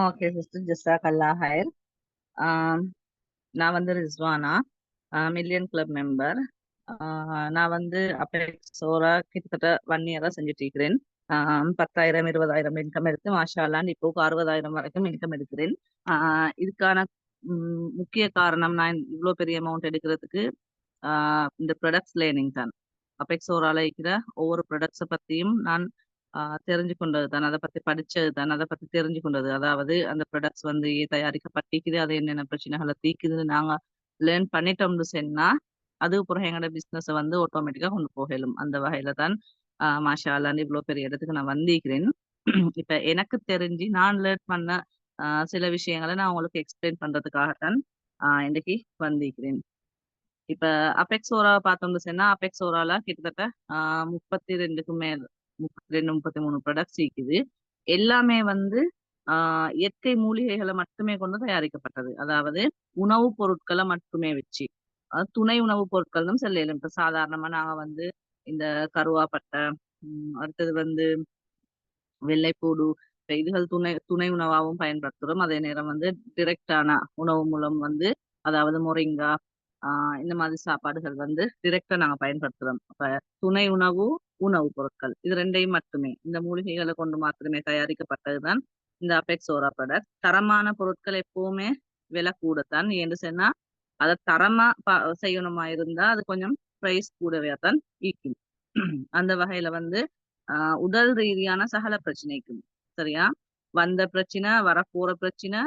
ஓகே சிஸ்டர், ஜஸாக்கல்லா ஹைர். நான் வந்து ரிஸ்வானா, மில்லியன் கிளப் மெம்பர். நான் வந்து அப்பெக்ஸோரா கிட்டத்தட்ட 1 இயரா செஞ்சுட்டு இருக்கிறேன். 10,000 20,000 இன்கம் எடுத்து மாஷால்லான்னு இப்போ 60,000 வரைக்கும் இன்கம் எடுக்கிறேன். இதுக்கான முக்கிய காரணம் நான் இவ்வளோ பெரிய அமௌண்ட் எடுக்கிறதுக்கு இந்த ப்ராடக்ட்ஸ் லேர்னிங் தான். அப்பெக்ஸோரால இருக்கிற ஒவ்வொரு ப்ராடக்ட்ஸை பற்றியும் நான் தெரிஞ்சு கொண்டது தான், அதை பத்தி படிச்சது தான், அதை பத்தி தெரிஞ்சு கொண்டது. அதாவது அந்த ப்ராடக்ட்ஸ் வந்து தயாரிக்கப்பட்டிருக்குது, அது என்னென்ன பிரச்சனைகளை தீக்குதுன்னு நாங்க லேர்ன் பண்ணிட்டோம்னு சொன்னா அதுக்கு பிறகு எங்களோட பிசினஸை வந்து ஆட்டோமேட்டிக்கா கொண்டு போகலும். அந்த வகையில தான் மாஷா அல்லான்னு இவ்வளவு பெரிய இடத்துக்கு நான் வந்திருக்கிறேன். இப்ப எனக்கு தெரிஞ்சு நான் லேர்ன் பண்ண சில விஷயங்களை நான் உங்களுக்கு எக்ஸ்பிளைன் பண்றதுக்காகத்தான் இன்னைக்கு வந்திருக்கிறேன். இப்ப அபெக்ஸோரா பார்த்தோம்னு சொன்னா அபெக்ஸோரால கிட்டத்தட்ட 32க்கும் மேல் 32 33 ப்ராடக்ட்ஸ் இருக்குது. எல்லாமே வந்து இயற்கை மூலிகைகளை மட்டுமே கொண்டு தயாரிக்கப்பட்டது. அதாவது உணவுப் பொருட்களை மட்டுமே வச்சு துணை உணவுப் பொருட்கள்னு சொல்லலாம். இப்ப சாதாரணமா நாங்க வந்து இந்த கருவாப்பட்டை, அடுத்தது வந்து வெள்ளைப்பூடு, இப்ப இதுகள் துணை துணை உணவாகவும் பயன்படுத்துறோம். அதே நேரம் வந்து டிரெக்டான உணவு மூலம் வந்து அதாவது மொரிங்கா இந்த மாதிரி சாப்பாடுகள் வந்து டிரெக்டா நாங்க பயன்படுத்துறோம். அப்ப துணை உணவு, உணவுப் பொருட்கள் இது 2யும் மட்டுமே இந்த மூலிகைகளை கொண்டு மாத்திரமே தயாரிக்கப்பட்டதுதான் இந்த அபெக்ஸோரா ப்ராடக்ட். தரமான பொருட்கள் எப்பவுமே விலை கூடத்தான். ஏன்னு சொன்னா அதை தரமா செய்யணுமா இருந்தா அது கொஞ்சம் பிரைஸ் கூடவே தான் ஈக்கும். அந்த வகையில வந்து உடல் ரீதியான சகல பிரச்சனைக்கும் சரியா வந்த பிரச்சனை, வரப்போற பிரச்சனை,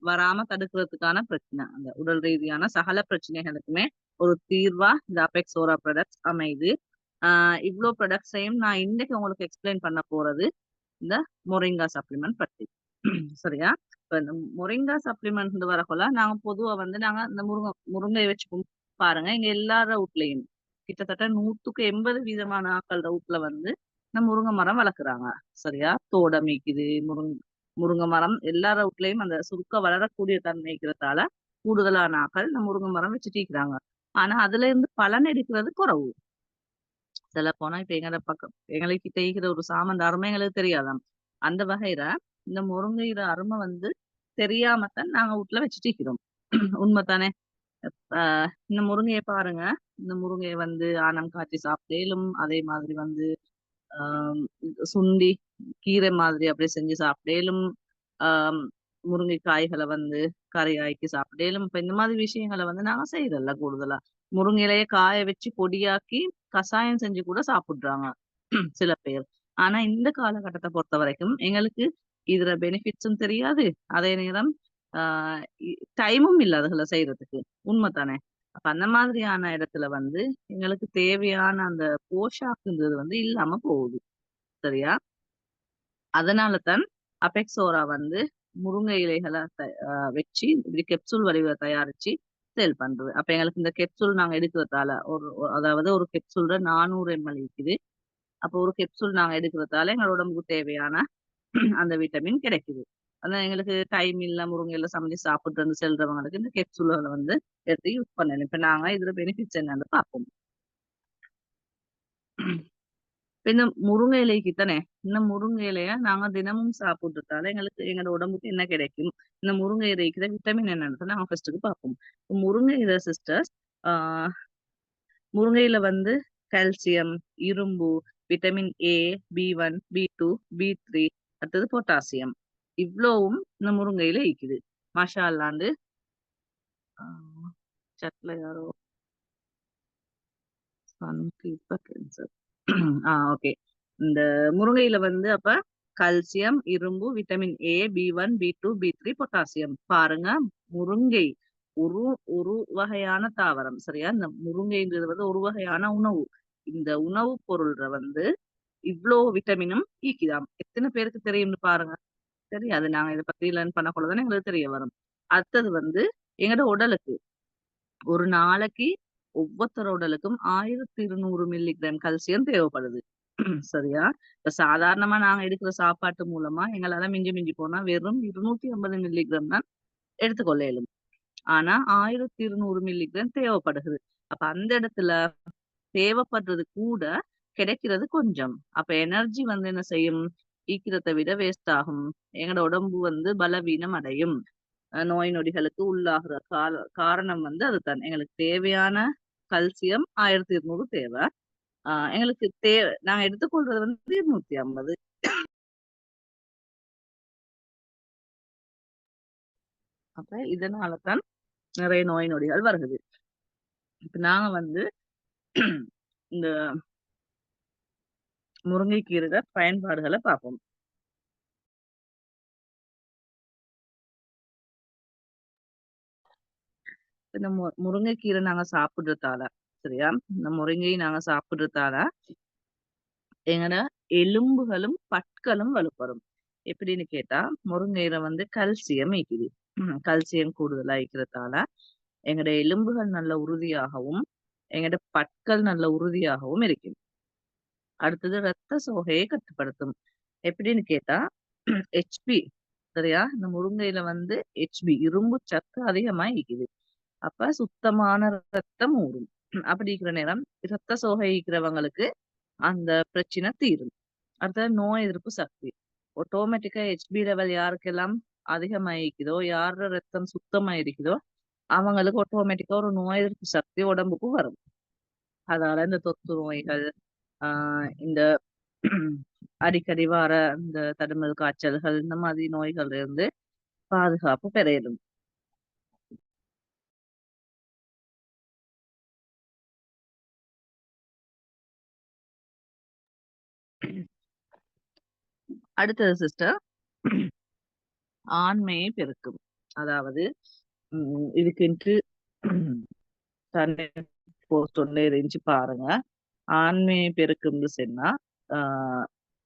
வராம தடுக்கிறதுக்கான பிரச்சனை, அந்த உடல் ரீதியான சகல பிரச்சனைகளுக்குமே ஒரு தீர்வா இந்த அபெக்ஸோரா ப்ராடக்ட்ஸ் அமைது. இவ்வளோ ப்ராடக்ட்ஸையும் நான் இன்னைக்கு உங்களுக்கு எக்ஸ்பிளைன் பண்ண போறது இந்த மொரிங்கா சப்ளிமெண்ட் பத்தி. சரியா இப்ப இந்த மொரிங்கா சப்ளிமெண்ட் வரக்குள்ள நாங்க பொதுவா வந்து நாங்க இந்த முருங்கை வச்சு பாருங்க. இங்க எல்லார வீட்லயும் கிட்டத்தட்ட 100% 80% ஆக்கள் வீட்டுல வந்து இந்த முருங்கை மரம் வளர்க்குறாங்க. சரியா தோட மீக்குது முருங்கை மரம் எல்லார வீட்லயும் அந்த சுருக்க வளரக்கூடிய தன்மை இருக்கிறதால கூடுதலான ஆக்கள் இந்த முருங்கை மரம் வச்சுட்டு இருக்கிறாங்க. ஆனா அதுல இருந்து பலன் எடுக்கிறது குறவு. சொல்ல போனா இப்ப எங்களுக்கு தேய்கிற ஒரு சாமந்த அருமை எங்களுக்கு தெரியாதாம். அந்த வகையில இந்த முருங்கையிற அருமை வந்து தெரியாமத்தான் நாங்க வீட்டுல வச்சுட்டு இருக்கிறோம். உண்மைதானே? இந்த முருங்கையை பாருங்க. இந்த முருங்கையை வந்து ஆனம் காய்ச்சி சாப்பிடலும், அதே மாதிரி வந்து ஆஹ் சுண்டி கீரை மாதிரி அப்படியே செஞ்சு சாப்பிடலும், ஆஹ் முருங்கை காய்களை வந்து கறி ஆக்கி சாப்பிடலும். இப்ப இந்த மாதிரி விஷயங்களை வந்து நாங்க செய்யறதில்ல. கூடுதலா முருங்கையிலேயே காய வச்சு பொடியாக்கி கஷாயம் செஞ்சு கூட சாப்பிடுறாங்க சில பேர். ஆனா இந்த காலகட்டத்தை பொறுத்த வரைக்கும் எங்களுக்கு இதுல பெனிஃபிட்ஸும் தெரியாது, அதே நேரம் டைமும் இல்லை அதுகளை செய்யறதுக்கு. உண்மைதானே? அப்ப அந்த மாதிரியான இடத்துல வந்து எங்களுக்கு தேவையான அந்த போஷாக்குன்றது வந்து இல்லாம போகுது. சரியா அதனால தான் அபெக்ஸோரா வந்து முருங்கை இலைகளை வச்சு இப்படி கெப்சூல் வடிவ தயாரிச்சு சேல் பண்றது. அப்ப எங்களுக்கு இந்த கெப்சூல் நாங்க எடுக்கிறதால அதாவது ஒரு கெப்சூல்ல 400 ml இருக்குது. அப்போ ஒரு கெப்சூல் நாங்க எடுக்கிறதால எங்களோட உடம்புக்கு தேவையான அந்த விட்டமின் கிடைக்குது. அதான் எங்களுக்கு டைம் இல்ல முருங்கையில சமைச்சு சாப்பிட்டு செல்றவங்களுக்கு இந்த கெப்சூல்களை வந்து எடுத்து யூஸ் பண்ணலாம். இப்ப நாங்க இதுல பெனிஃபிட்ஸ் என்னன்னு பார்ப்போம். இந்த முருங்கை இலைக்கு தானே இந்த முருங்கை இலைய நாங்க தினமும் சாப்பிட்டுட்டால எங்களுக்கு எங்களோட உடம்புக்கு என்ன கிடைக்கும், இந்த முருங்கை இலைக்கிற விட்டமின் என்னன்னு நாங்க ஃபர்ஸ்ட்டுக்கு பார்ப்போம். முருங்கை இலை சிஸ்டர்ஸ், முருங்கையில வந்து கால்சியம், இரும்பு, vitamin A, B1, B2, B3, அடுத்தது பொட்டாசியம் இவ்வளவும் இந்த முருங்கையில இருக்குது. மாஷா அல்லாண்டு சட்ல யாரோ ஓகே. இந்த முருங்கையில வந்து அப்ப கால்சியம், இரும்பு, vitamin A, B1, B2, B3, potassium. பாருங்க முருங்கை ஒரு ஒரு வகையான தாவரம். சரியா இந்த முருங்கைன்றது வந்து ஒரு வகையான உணவு. இந்த உணவு பொருள்ல வந்து இவ்வளோ விட்டமினும் ஈக்குதாம். எத்தனை பேருக்கு தெரியும்னு பாருங்க. தெரியாது. நாங்க இதை பத்தி லேர்ன் பண்ணக்குள்ளதானே எங்களுக்கு தெரிய வரும். அடுத்தது வந்து எங்களோட உடலுக்கு ஒரு நாளைக்கு ஒவ்வொருத்தரோட உடலுக்கும் 1200 மில்லிகிராம் கால்சியம் தேவைப்படுது. சரியா இப்ப சாதாரணமா நாங்க எடுக்கிற சாப்பாட்டு மூலமா எங்களால மிஞ்சி மிஞ்சி போனா வெறும் 250 மில்லிகிராம் தான் எடுத்துக்கொள்ள இயலும். ஆனா 1200 மில்லிகிராம் தேவைப்படுகிறது. அப்ப அந்த இடத்துல தேவைப்படுறது கூட, கிடைக்கிறது கொஞ்சம். அப்ப எனர்ஜி வந்து என்ன செய்யும், ஈக்கிறதை விட வேஸ்ட் ஆகும். எங்களோட உடம்பு வந்து பலவீனம் அடையும். நோய் நொடிகளுக்கு உள்ளாகிற காரணம் வந்து அதுதான். எங்களுக்கு தேவையான கல்சியம் 1200 தேவை. எங்களுக்கு நாங்க எடுத்துக்கொள்றது வந்து 250. அப்ப இதனாலதான் நிறைய நோய் நொடிகள் வருகிறது. இப்ப நாங்க வந்து இந்த முருங்கைக்கீரை பயன்பாடுகளை பார்ப்போம். இந்த முருங்கைக்கீரை நாங்க சாப்பிடுறதால, சரியா, இந்த முருங்கை நாங்க சாப்பிடுறதால எங்கட எலும்புகளும் பற்களும் வலுப்படும். எப்படின்னு கேட்டா, முருங்கையில வந்து கல்சியம் இருக்குது. கல்சியம் கூடுதலா இருக்கிறதால எங்கட எலும்புகள் நல்ல உறுதியாகவும் எங்கட பற்கள் நல்ல உறுதியாகவும் இருக்கும். அடுத்தது ரத்த சோகையை கட்டுப்படுத்தும். எப்படின்னு கேட்டா, ஹெச்பி, சரியா, இந்த முருங்கையில வந்து ஹெச்பி இரும்பு சத்து அதிகமா இருக்குது. அப்ப சுத்தமான ரத்தம் ஊறும். அப்படி இருக்கிற நேரம் ரத்த சோகை இருக்கிறவங்களுக்கு அந்த பிரச்சனை தீரும். அடுத்தது நோய் எதிர்ப்பு சக்தி. ஆட்டோமேட்டிக்கா ஹெச்பி லெவல் யாருக்கெல்லாம் அதிகமா இருக்குதோ, யாரோட ரத்தம் சுத்தமா இருக்குதோ அவங்களுக்கு ஆட்டோமேட்டிக்கா ஒரு நோய் எதிர்ப்பு சக்தி உடம்புக்கு வரும். அதால இந்த தொற்று நோய்கள், இந்த அடிக்கடி வர இந்த தடுமல் காய்ச்சல்கள், இந்த மாதிரி நோய்கள்ல இருந்து பாதுகாப்பு பெற இயலும். அடுத்தது சிஸ்டர், ஆண்மையை பெருக்கும். அதாவது இதுக்குன்ட்டு தன்னை போஸ்ட் ஒண்ணு இருந்துச்சு பாருங்க. ஆண்மையை பெருக்கும்னு சொன்னா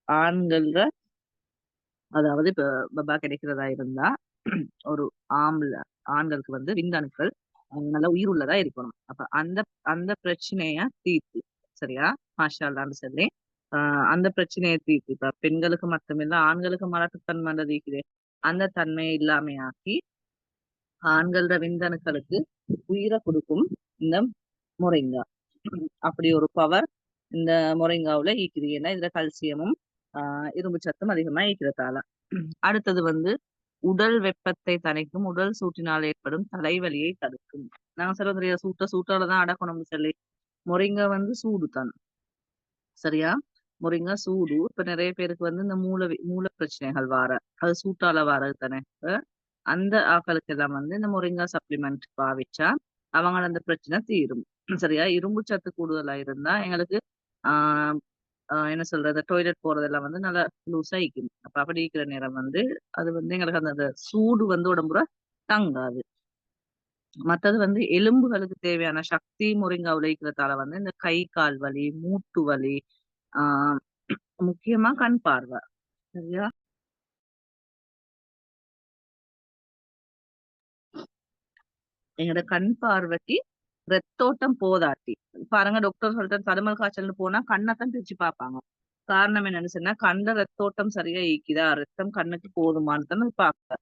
ஆண்கள்ல, அதாவது இப்ப பபா கிடைக்கிறதா இருந்தா ஒரு ஆண்களுக்கு வந்து விந்தணுக்கள் நல்ல உயிர் உள்ளதா இருக்கணும். அப்ப அந்த அந்த பிரச்சனைய தீர்த்து, சரியா, மாஷா அல்லான்னு சொல்லி அந்த பிரச்சனையை தீர்த்து, இப்ப பெண்களுக்கு மட்டுமில்ல ஆண்களுக்கு மலட்டுத்தன்மை இருக்குது, அந்த தன்மையை இல்லாமையாக்கி ஆண்களோட விந்தணுக்களுக்கு உயிரை கொடுக்கும் இந்த மொரிங்கா. அப்படி ஒரு பவர் இந்த மொரிங்காவுல ஈக்குது. ஏன்னா இதுல கல்சியமும் இரும்பு சத்தும் அதிகமா ஈக்கிறதால. அடுத்தது வந்து உடல் வெப்பத்தை தணிக்கும், உடல் சூட்டினால் ஏற்படும் தலைவலியை தடுக்கும். நாங்க சொல்ல தெரியாது, சூட்டாலதான் அடக்கணும்னு சொல்லி. மொரிங்கா வந்து சூடு தான், சரியா, மொரிங்கா சூடு. இப்ப நிறைய பேருக்கு வந்து இந்த மூல பிரச்சனைகள் வார, அது சூட்டால வாரது தானே. அந்த ஆக்களுக்கு எல்லாம் வந்து இந்த மொரிங்கா சப்ளிமெண்ட் பாவிச்சா அவங்கள அந்த பிரச்சனை தீரும். சரியா, இரும்பு சத்து கூடுதலா இருந்தா எங்களுக்கு ஆஹ் என்ன சொல்றது, டாய்லெட் போறதெல்லாம் வந்து நல்லா லூஸா ஆயிக்கும். அப்ப அப்படி இருக்கிற நேரம் வந்து அது வந்து எங்களுக்கு அந்த சூடு வந்து உடம்புல தங்காது. மற்றது வந்து எலும்புகளுக்கு தேவையான சக்தி முருங்கா உழைக்கிறதால வந்து இந்த கை கால் வலி, மூட்டு வலி, ஆஹ் முக்கியமா கண் பார்வை, சரியா, எங்களோட கண் பார்வைக்கு ரத்தோட்டம் போதாட்டி பாருங்க, டாக்டர் சொல்லிட்டு தடுமல் காய்ச்சல்னு போனா கண்ணத்தான் பிரிச்சு பார்ப்பாங்க. காரணம் என்னன்னு சொன்னா கண்ட ரத்தோட்டம் சரியா ஈக்குதா, ரத்தம் கண்ணுக்கு போதுமான்னு தானே பார்க்க.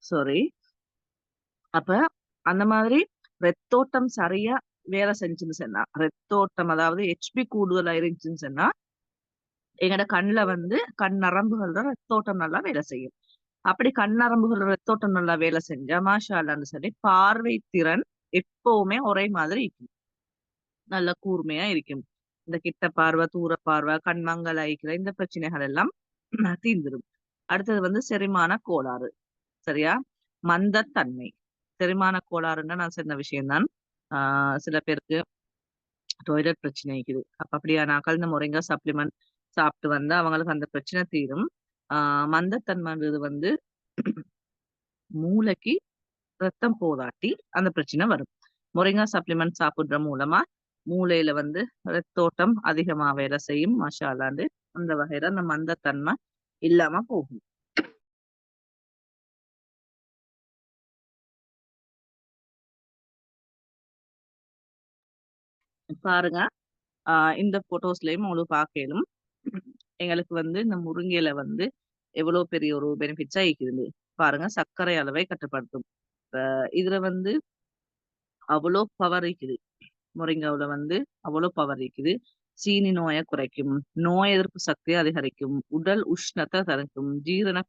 சாரி. அப்ப அந்த மாதிரி ரத்தோட்டம் சரியா வேலை செஞ்சுன்னு சொன்னா, ரத்தோட்டம் அதாவது ஹெச்பி கூடுதலா இருந்துச்சுன்னு சொன்னா எங்கட கண்ணுல வந்து கண் நரம்புகளோட ரத்தோட்டம் நல்லா வேலை செய்யும். அப்படி கண் நரம்புகளோட ரத்தோட்டம் நல்லா வேலை செஞ்சா மாஷா அல்லான்னு சொல்லி பார்வை திறன் எப்பவுமே ஒரே மாதிரி இருக்கும், நல்ல கூர்மையா இருக்கும். இந்த கிட்ட பார்வை, தூர பார்வை, கண்மங்கள் அழிக்கிற இந்த பிரச்சனைகள் எல்லாம் தீர்ந்துடும். அடுத்தது வந்து செரிமான கோளாறு, சரியா, மந்தத்தன்மை. செரிமான கோளாறுன்னா நான் சொன்ன விஷயம்தான். சில பேருக்கு டாய்லெட் பிரச்சனை இருக்குது. அப்ப அப்படியானாக்கள் இந்த முருங்கா சப்ளிமெண்ட் சாப்பிட்டு வந்தா அவங்களுக்கு அந்த பிரச்சனை தீரும். மந்தத்தன்மைன்றது வந்து மூளைக்கு ரத்தம் போதாட்டி அந்த பிரச்சனை வரும். முருங்கா சப்ளிமெண்ட் சாப்பிடுற மூலமா மூளையில வந்து ரத்தோட்டம் அதிகமா வேலை செய்யும். மாஷா அல்லாண்டு அந்த வகையில அந்த மந்தத்தன்மை இல்லாம போகும். பாருங்க, இந்த போட்டோஸ்லயும் உங்களுக்கு பார்க்கலும் எங்களுக்கு வந்து இந்த முருங்கையில வந்து எவ்வளவு பெரிய ஒரு பெனிஃபிட்ஸா இருக்குது. பாருங்க, சர்க்கரை அளவை கட்டுப்படுத்தும். இதுல வந்து அவ்வளோ பவர் இருக்குது. முருங்காவுல வந்து அவ்வளோ பவர் இருக்குது. சீனி நோயை குறைக்கும், நோய் எதிர்ப்பு சக்தியை அதிகரிக்கும், உடல் உஷ்ணத்தை தடுக்கும், ஜீரண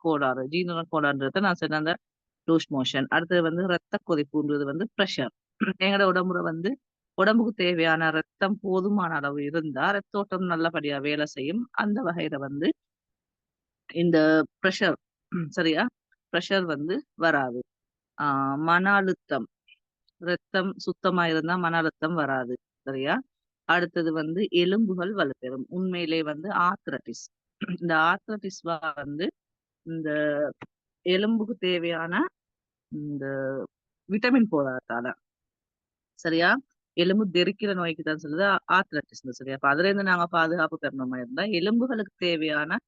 கோளாறுன்றத நான் சொன்ன அந்த லூஸ் மோஷன். அடுத்தது வந்து ரத்த கொதிப்புன்றது வந்து ப்ரெஷர். எங்களோட உடம்புல வந்து உடம்புக்கு தேவையான ரத்தம் போதுமான அளவு இருந்தா ரத்தோட்டம் நல்லபடியா வேலை செய்யும். அந்த வகையில வந்து இந்த ப்ரெஷர் சரியா, ப்ரெஷர் வந்து வராது. மன அழுத்தம், ரத்தம் சுத்தமா இருந்தா மன அழுத்தம் வராது. சரியா. அடுத்தது வந்து எலும்புகள் வலுப்பெறும். உண்மையிலே வந்து ஆர்த்ரட்டிஸ். இந்த ஆர்த்ரட்டிஸ் வந்து இந்த எலும்புக்கு தேவையான இந்த விட்டமின் போதாதால. சரியா. எலும்பு தெறிக்கிற நோய்க்கு தான் சொல்லுது ஆர்த்ரட்டிஸ். சரியா. அப்ப அதுல இருந்து நாங்க பாதுகாப்பு பெறணுமா இருந்தா எலும்புகளுக்கு தேவையான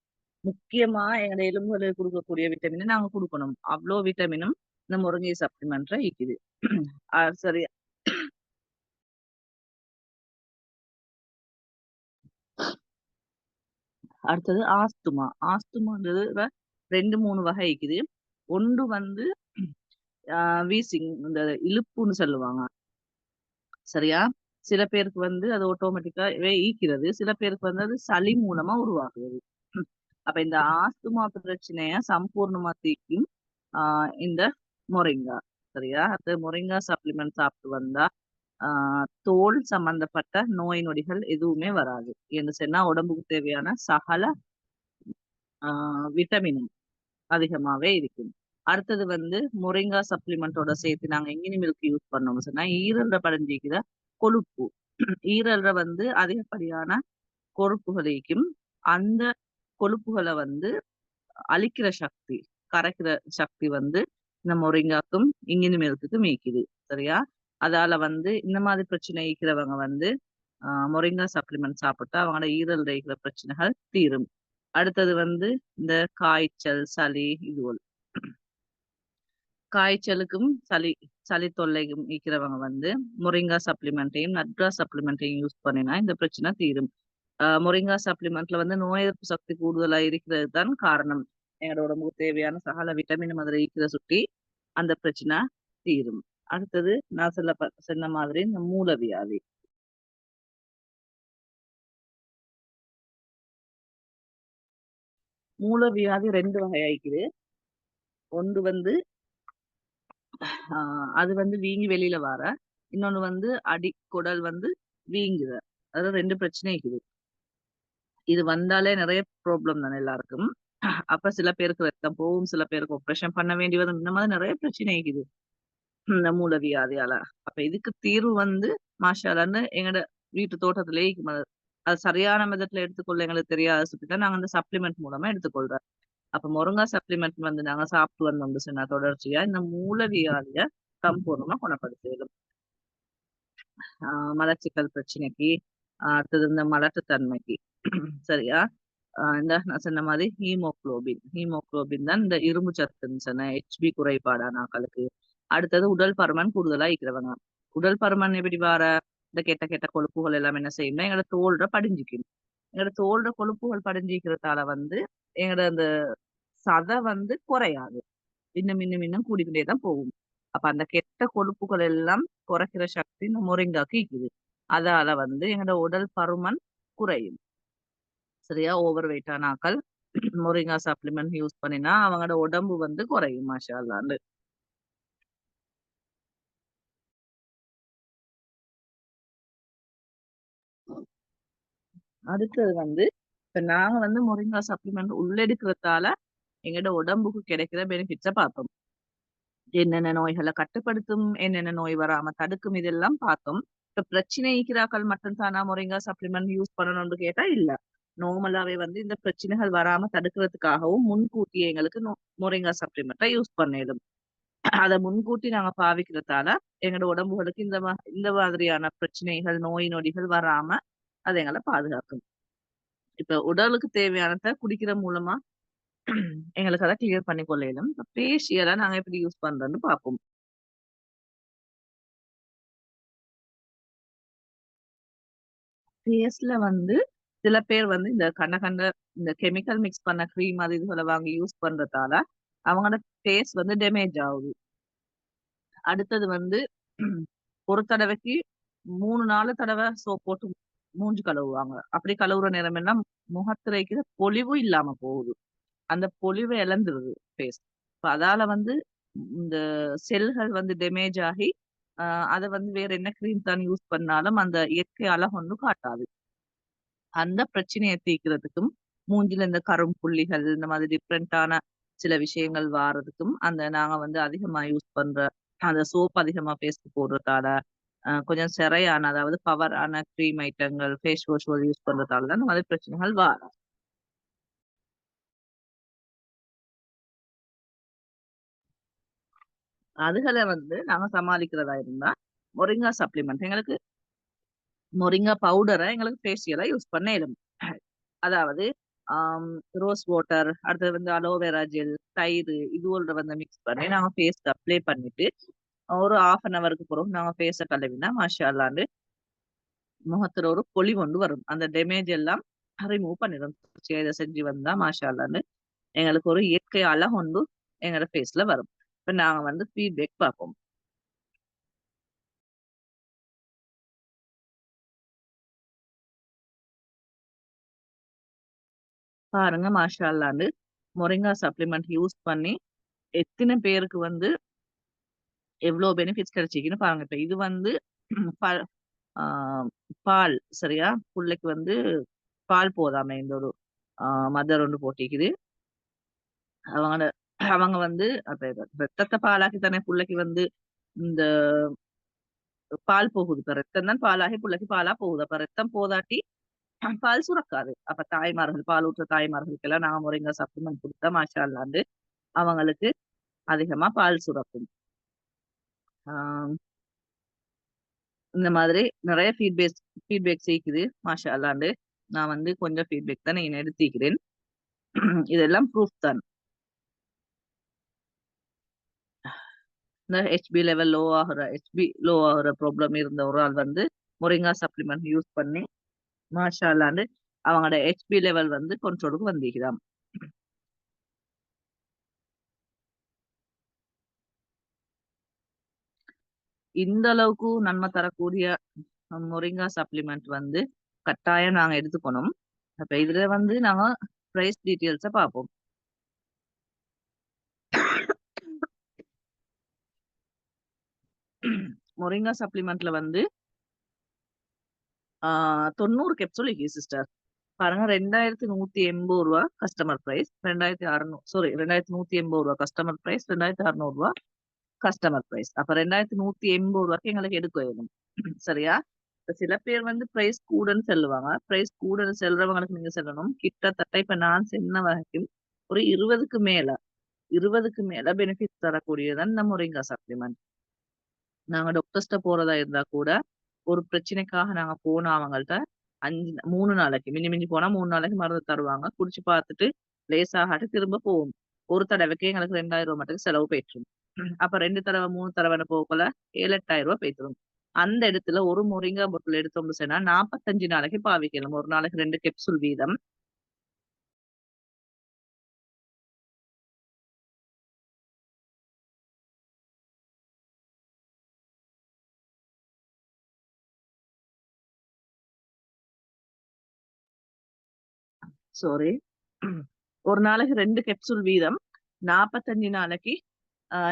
முக்கியமா எங்க எலும்புகளுக்கு கொடுக்கக்கூடிய விட்டமினை நாங்க கொடுக்கணும். அவ்வளோ விட்டமினும் இந்த முருங்கை சப்ளிமெண்ட்ல இருக்குது. சரி. அடுத்தது ஆஸ்துமா. ஆஸ்துமான்றது 2, 3 வகை இருக்குது. ஒன்று வந்து வீசிங், இந்த இலுப்புன்னு சொல்லுவாங்க. சரியா. சில பேருக்கு வந்து அது ஆட்டோமேட்டிக்காவே ஈக்கிறது. சில பேருக்கு வந்து அது சளி மூலமா உருவாகுது. அப்ப இந்த ஆஸ்துமா பிரச்சனைய சம்பூர்ணமா தீர்க்கும் இந்த மொரிங்கா. சரியா. அது மொரிங்கா சப்ளிமெண்ட் சாப்பிட்டு வந்தா தோல் சம்பந்தப்பட்ட நோய் நொடிகள் எதுவுமே வராது. என்று சொன்னா உடம்புக்கு தேவையான சகல விட்டமினும் அதிகமாவே இருக்கும். அடுத்தது வந்து மொரிங்கா சப்ளிமெண்டோட சேர்த்து நாங்க இங்கினி மில்க் யூஸ் பண்ணோம்னு சொன்னா ஈரல்ல படிஞ்சிக்கிற கொழுப்பு, ஈரல்ல வந்து அதிகப்படியான கொழுப்புகளுக்கும் அந்த கொழுப்புகளை வந்து அழிக்கிற சக்தி, கரைக்கிற சக்தி வந்து இந்த மொரிங்காக்கும் இங்கினி மில்க்குக்கும் மீக்குது. சரியா. அதால வந்து இந்த மாதிரி பிரச்சனை இருக்கிறவங்க வந்து மொரிங்கா சப்ளிமெண்ட் சாப்பிட்டா அவங்களோட ஈரல் இருக்கிற பிரச்சனைகள் தீரும். அடுத்தது வந்து இந்த காய்ச்சல், சளி, இதுபோல் காய்ச்சலுக்கும் சளி தொல்லைக்கும் இருக்கிறவங்க வந்து மொரிங்கா சப்ளிமெண்ட்டையும் நட்ரா சப்ளிமெண்ட்டையும் யூஸ் பண்ணினா இந்த பிரச்சனை தீரும். மொரிங்கா சப்ளிமெண்ட்ல வந்து நோய் எதிர்ப்பு சக்தி கூடுதலா இருக்கிறது தான் காரணம். எங்களோட உடம்புக்கு தேவையான சகல விட்டமின் அதில் இருக்கிற சுட்டி அந்த பிரச்சனை தீரும். அடுத்தது நான் சொன்ன மாதிரி இந்த மூலவியாதி. மூலவியாதி 2 வகையாய்க்குது. ஒன்று வந்து அது வந்து வீங்கி வெளியில வர, இன்னொன்னு வந்து குடல் வந்து வீங்குத. அதாவது 2 பிரச்சனை இருக்குது. இது வந்தாலே நிறைய ப்ராப்ளம் தானே எல்லாருக்கும். அப்ப சில பேருக்கு ரத்தம் போகும், சில பேருக்கு ஆப்ரேஷன் பண்ண வேண்டி வரும். இந்த மாதிரி நிறைய பிரச்சனை இருக்குது இந்த மூலவியாதியால. அப்ப இதுக்கு தீர்வு வந்து மாஷாஅல்லான்னு எங்கட வீட்டு தோட்டத்திலேயே அது சரியான மெதட்ல எடுத்துக்கொள்ள எங்களுக்கு தெரியாத சுத்தி நாங்க அந்த சப்ளிமெண்ட் மூலமா எடுத்துக்கொள்றோம். அப்ப முருங்கா சப்ளிமெண்ட் வந்து நாங்க சாப்பிட்டு வந்தோம்னு சொன்னா தொடர்ச்சியா இந்த மூலவியாதிய சம்பூர்ணமா குணப்படுத்திடும். மலச்சிக்கல் பிரச்சனைக்கு, அடுத்தது இந்த மலட்டுத்தன்மைக்கு. சரியா. இந்த நான் சொன்ன மாதிரி ஹீமோகுளோபின் தான் இந்த இரும்பு சத்துன்னு சொன்ன HB குறைபாடான ஆக்களுக்கு. அடுத்தது உடல் பருமன் கூடுதலா இருக்கிறவங்க. உடல் பருமன் எப்படி வர இந்த கெட்ட கெட்ட கொழுப்புகள் எல்லாம் என்ன செய்யணும்னா எங்களோட தோல்ற படிஞ்சிக்கணும். எங்களோட தோல்ற கொழுப்புகள் படிஞ்சிக்கிறதால வந்து எங்களோட அந்த சதை வந்து குறையாது. இன்னும் இன்னும் இன்னும் கூடிக்கிட்டே தான் போகும். அப்ப அந்த கெட்ட கொழுப்புகள் எல்லாம் குறைக்கிற சக்தி இந்த மொரிங்காக்கு இருக்குது. அதால வந்து எங்களோட உடல் பருமன் குறையும். சரியா. ஓவர் வெயிட்டான ஆக்கள் மொரிங்கா சப்ளிமெண்ட் யூஸ் பண்ணினா அவங்களோட உடம்பு வந்து குறையும் மாஷாஅல்லாஹ்ன்னு. அடுத்தது வந்து இப்ப நாங்க வந்து மொரிங்கா சப்ளிமெண்ட் உள்ளெடுக்கிறதால எங்களோட உடம்புக்கு கிடைக்கிற பெனிஃபிட்ஸ பார்த்தோம். என்னென்ன நோய்களை கட்டுப்படுத்தும், என்னென்ன நோய் வராம தடுக்கும், இதெல்லாம் பார்த்தோம். இப்ப பிரச்சனை இருக்கிறாக்கள் மட்டும் தானா மொரிங்கா சப்ளிமெண்ட் யூஸ் பண்ணணும்னு கேட்டா இல்ல. நார்மலாவே வந்து இந்த பிரச்சனைகள் வராம தடுக்கிறதுக்காகவும் முன்கூட்டியே எங்களுக்கு மொரிங்கா சப்ளிமெண்ட்டை யூஸ் பண்ணிடும். அதை முன்கூட்டி நாங்க பாவிக்கிறதால எங்களோட உடம்புகளுக்கு இந்த மாதிரியான பிரச்சனைகள், நோய் நொடிகள் வராம அது எங்களை பாதுகாக்கும். இப்ப உடலுக்கு தேவையானதை குடிக்கிற மூலமா எங்களுக்கு அதை கிளியர் பண்ணி கொள்ளையிலும். ஃபேஷியலா நாங்க எப்படி யூஸ் பண்றோம்னு பார்ப்போம். ஃபேஸ்ல வந்து சில பேர் வந்து இந்த இந்த கெமிக்கல் மிக்ஸ் பண்ண கிரீம் அது இதுகளை வாங்கி யூஸ் பண்றதால அவங்களோட ஃபேஸ் வந்து டேமேஜ் ஆகுது. அடுத்தது வந்து ஒரு தடவைக்கு 3-4 தடவை சோப் போட்டு மூஞ்சி கழுவுவாங்க. அப்படி கழுவுற நேரம் எல்லாம் முகத்திரைக்கு பொலிவு இல்லாம போகுது. அந்த பொலிவை இழந்துருது ஃபேஸ். அதால வந்து இந்த செல்கள் வந்து டேமேஜ் ஆகி அதை வந்து வேற என்ன கிரீம் தான் யூஸ் பண்ணாலும் அந்த இயற்கை அழகு ஒன்றும் காட்டாது. அந்த பிரச்சனையை தீர்க்கிறதுக்கும் மூஞ்சில இந்த கரும்புள்ளிகள் இந்த மாதிரி டிஃப்ரெண்டான சில விஷயங்கள் வாரதுக்கும் அந்த நாங்க வந்து அதிகமா யூஸ் பண்ற அந்த சோப் அதிகமா ஃபேஸ்க்கு போடுறதால கொஞ்சம் சிறையான அதாவது பவரான க்ரீம் ஐட்டங்கள் ஃபேஸ் வாஷ் யூஸ் பண்றதால தான் இந்த மாதிரி பிரச்சனைகள் வரும். அதுகளை வந்து நாங்க சமாளிக்கிறதா இருந்தா மொரிங்கா சப்ளிமெண்ட் எங்களுக்கு மொரிங்கா பவுடரை எங்களுக்கு ஃபேஷியலா யூஸ் பண்ண இயலும். அதாவது ரோஸ் வாட்டர், அடுத்தது வந்து அலோவேரா ஜெல், தயிர் இதுவோட வந்து மிக்ஸ் பண்ணி நாங்க ஃபேஸ்க்கு அப்ளை பண்ணிட்டு ஒரு ஹாஃப் அன் அவருக்கு பிறகு நாங்க ஃபேஸை கழுவினா மாஷா அல்லாண்டு முகத்துல ஒரு பொலி கொண்டு வரும். அந்த டேமேஜ் எல்லாம் ரிமூவ் பண்ணிடும். இதை செஞ்சு வந்தா மாஷா அல்லாண்டு எங்களுக்கு ஒரு இயற்கை அழகொண்டு எங்களோட ஃபேஸ்ல வரும். இப்ப நாங்க வந்து ஃபீட்பேக் பார்ப்போம். பாருங்க மாஷா அல்லாண்டு மொரிங்கா சப்ளிமெண்ட் யூஸ் பண்ணி எத்தனை பேருக்கு வந்து எவ்வளவு பெனிஃபிட்ஸ் கிடைச்சிக்குன்னு பாருங்க. இப்ப இது வந்து ப- ஆஹ் பால் சரியா புள்ளைக்கு வந்து பால் போதாம இந்த ஒரு மதர் ஒன்று போட்டிக்குது. அவங்க அவங்க வந்து அப்ப ரத்தத்தை பாலாக்கி தானே புள்ளைக்கு வந்து இந்த பால் போகுது. இப்ப ரத்தம் தான் பாலாகி புள்ளைக்கு பாலா போகுது. அப்ப ரத்தம் போதாட்டி பால் சுரக்காது. அப்ப தாய்மார்கள் பால் ஊற்ற தாய்மார்களுக்கு எல்லாம் நாங்க முறைங்க சப்ளிமெண்ட் கொடுத்தா மாஷா அல்லாண்டு அவங்களுக்கு அதிகமா பால் சுரக்கும். ஆஹ் இந்த மாதிரி நிறைய ஃபீட்பேக் செய்யுது மாஷா அல்லாண்டு. நான் வந்து கொஞ்சம் ஃபீட்பேக் தான் நான் எடுத்திக்கிறேன். இதெல்லாம் ப்ரூஃப் தான். இந்த ஹெச்பி லோ ஆகுற ப்ராப்ளம் இருந்த ஒரு ஆள் வந்து மொரிங்கா சப்ளிமெண்ட் யூஸ் பண்ணி மாஷா அல்லாண்டு அவங்களோட ஹெச்பி லெவல் வந்து கண்ட்ரோலுக்கு வந்திருக்கிறான். இந்த அளவுக்கு நன்மை தரக்கூடிய மொரிங்கா சப்ளிமெண்ட் வந்து கட்டாயம் நாங்க எடுத்துக்கணும். அப்ப இதுல வந்து நாங்க பிரைஸ் டீட்டெயில்ஸ பார்ப்போம். மொரிங்கா சப்ளிமெண்ட்ல வந்து 90 கேப்சூல் இருக்கு சிஸ்டர். பாருங்க 2180 ரூபா கஸ்டமர் பிரைஸ், 2180 ரூபா கஸ்டமர் பிரைஸ், 2600 ரூபா கஸ்டமர் பிரைஸ். அப்ப 2180 ரூபாய்க்கு எங்களுக்கு எடுக்க வேணும். சரியா? இப்ப சில பேர் வந்து பிரைஸ் கூடன்னு சொல்லுவாங்க. பிரைஸ் கூடன்னு செல்றவங்களுக்கு நீங்க சொல்லணும் கிட்டத்தட்ட இப்ப நான் சொன்ன வரைக்கும் ஒரு 20க்கு மேல பெனிஃபிட் தரக்கூடியதான் இந்த மொரிங்கா சப்ளிமெண்ட். நாங்க டாக்டர்ஸ்ட போறதா இருந்தா கூட ஒரு பிரச்சனைக்காக நாங்க போனோம் அவங்கள்ட்ட 3 நாளைக்கு மிஞ்சி போனா 3 நாளைக்கு மருந்து தருவாங்க. குடிச்சு பார்த்துட்டு லேசாகாட்டு திரும்ப போவோம். ஒரு தடவைக்கு எங்களுக்கு 2000 ரூபாய் மட்டும் செலவு போயிட்டுரும். அப்ப 2 தடவை 3 தடவை போகல 7-8 ஆயிரம் ரூபாய் போயிட்டுரும். அந்த இடத்துல ஒரு மொரிங்கா பொருள் எடுத்தோம்னு சொன்னா 45 நாளைக்கு பாவிக்கலாம். ஒரு நாளைக்கு 2 கேப்சூல் வீதம். சாரி, ஒரு நாளைக்கு 2 கேப்சூல் வீதம் 45 நாளைக்கு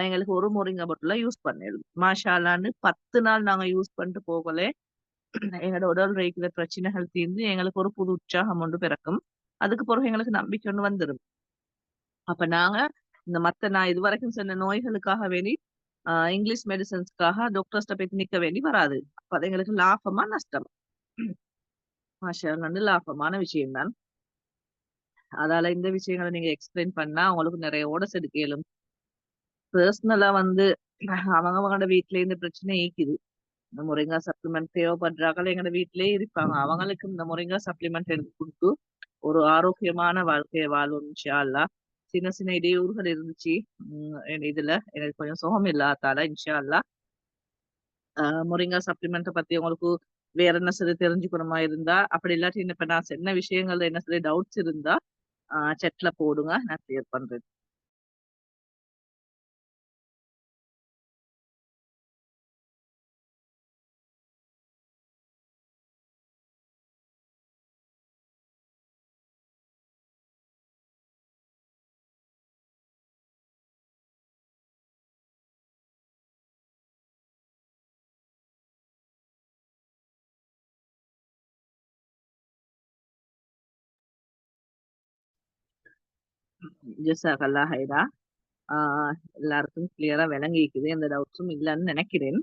எங்களுக்கு ஒரு மொரிங்கா பொருளை யூஸ் பண்ணிடும். மாஷா அல்லான்னு 10 நாள் நாங்க யூஸ் பண்ணிட்டு போகல எங்களோட உடல் ரீதியில பிரச்சனைகள் தீர்ந்து எங்களுக்கு ஒரு புது உற்சாகம் ஒன்று பிறக்கும். அதுக்கு பிறகு எங்களுக்கு நம்பிக்கை ஒன்று வந்துடும். அப்ப நாங்க இந்த நான் இது வரைக்கும் சொன்ன நோய்களுக்காக வேண்டி இங்கிலீஷ் மெடிசன்ஸ்க்காக டாக்டர்ஸ்ட போய் நிக்க வேண்டி வராது. அப்ப அது எங்களுக்கு லாபமா நஷ்டம்? மாஷா வந்து லாபமான விஷயம் தான். அதால இந்த விஷயங்களை நீங்க எக்ஸ்பிளைன் பண்ணா அவங்களுக்கு நிறைய ஓட செதுக்கலும். பர்சனலா வந்து அவங்களோட வீட்டுல இந்த பிரச்சனை ஈக்குது. இந்த முருங்கா சப்ளிமெண்ட் தேவைப்படுறாங்களே எங்களோட வீட்டிலேயே இருப்பாங்க. அவங்களுக்கு இந்த முருங்கா சப்ளிமெண்ட் எடுத்து கொடுத்து ஒரு ஆரோக்கியமான வாழ்க்கையை வாழும் இன்ஷா அல்லாஹ். சின்ன சின்ன இடையூறுகள் இருந்துச்சு இதுல எனக்கு கொஞ்சம் சுகம் இல்லாதால இன்ஷா அல்லாஹ் முருங்கா சப்ளிமெண்ட் பத்தி உங்களுக்கு வேற என்ன சரி தெரிஞ்சுக்கணுமா இருந்தா, அப்படி இல்லாட்டி இப்ப நான் சொன்ன விஷயங்கள்ல என்ன சரி டவுட்ஸ் இருந்தா செட்ல போடுங்க, நான் கிளியர் பண்றேன். ஜஸாக்கல்லா ஹைரா. எல்லாருக்கும் கிளியரா விளங்கிக்குது, எந்த டவுட்ஸும் இல்லைன்னு நினைக்கிறேன்.